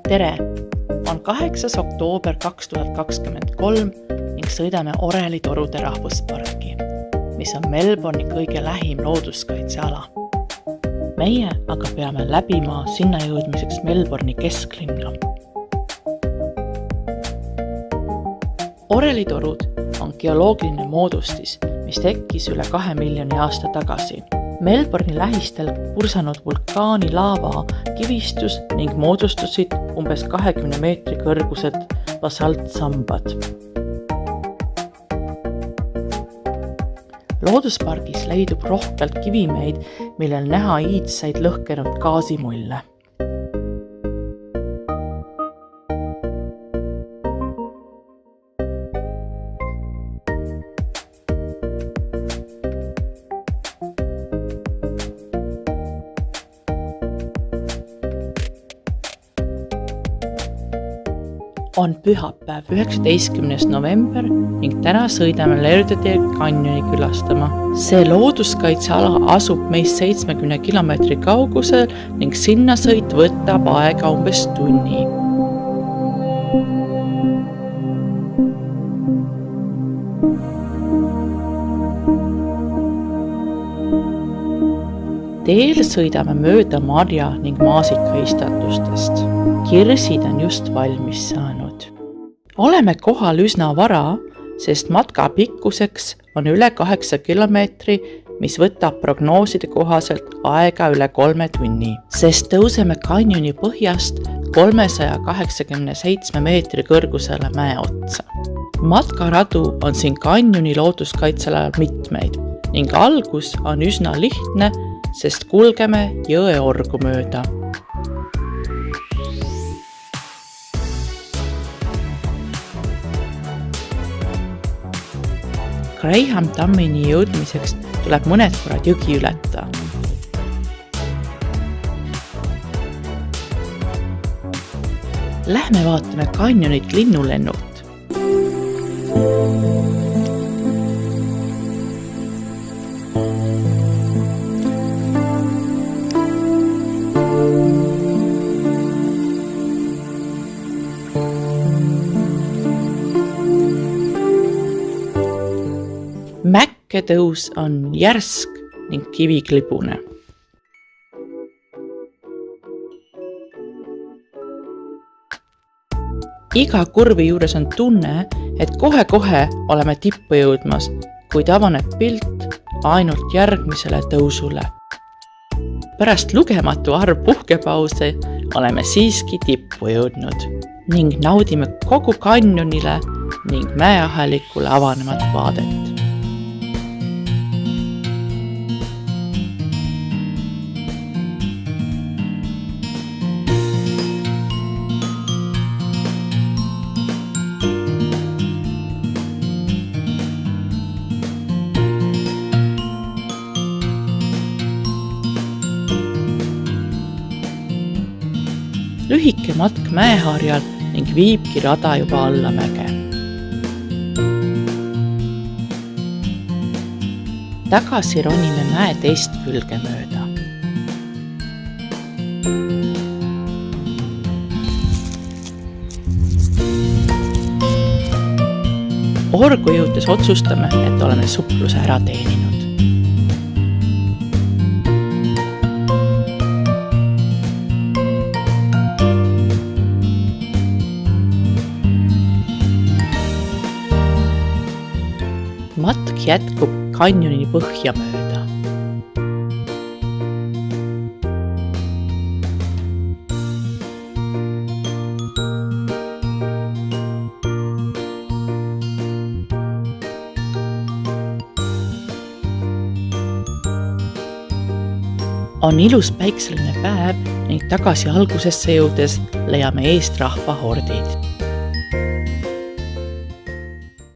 Tere! On 8. oktoober 2023 ning sõidame Oreli-Torude rahvusparki, mis on Melbourne'i kõige lähim looduskaitseala. Meie aga peame läbima sinna jõudmiseks Melbourne'i kesklinna. Oreli-Torud on geoloogiline moodustis, mis tekkis üle 2 miljoni aasta tagasi. Melbourne'i lähistel pursanud vulkaani laava kivistus ning moodustusid umbes 20 meetri kõrgused basaltsambad. Looduspargis leidub rohkelt kivimeid, millel näha iidseid lõhkenud gaasimulle. On pühapäev 19. november ning täna sõidame Leride kanjoni külastama. See looduskaitseala asub meist 70 kilomeetri kaugusel ning sinna sõit võtab aega umbes tunni. Teel sõidame mööda marja ning maasikaistatustest. Kirsid on just valmis saanud. Oleme kohal üsna vara, sest matka pikkuseks on üle 8 kilomeetri, mis võtab prognooside kohaselt aega üle 3 tunni, sest tõuseme kanjoni põhjast 387 meetri kõrgusele mäe otsa. Matkaradu on siin kanjoni looduskaitsealal mitmeid ning algus on üsna lihtne, sest kulgeme jõeorgu mööda. Graham tammini jõudmiseks tuleb mõned korrad jõgi ületada. Lähme vaatame kanjonit linnulennult. Mäkketõus on järsk ning kiviklibune. Iga kurvi juures on tunne, et kohe-kohe oleme tippu jõudmas, kuid avaneb pilt ainult järgmisele tõusule. Pärast lugematu arv puhkepause oleme siiski tippu jõudnud ning naudime kogu kanjonile ning mäeahelikule avanemat vaadet. Lühike matk mäeharjal ning viibki rada juba alla mäge. Tagasi ronime mäe teist külge mööda. Orgu jõudes otsustame, et oleme supluse ära teeninud. Matk jätkub kanjoni põhja mööda. On ilus päikseline päev ning tagasi algusesse jõudes leiame eest rahvahordid.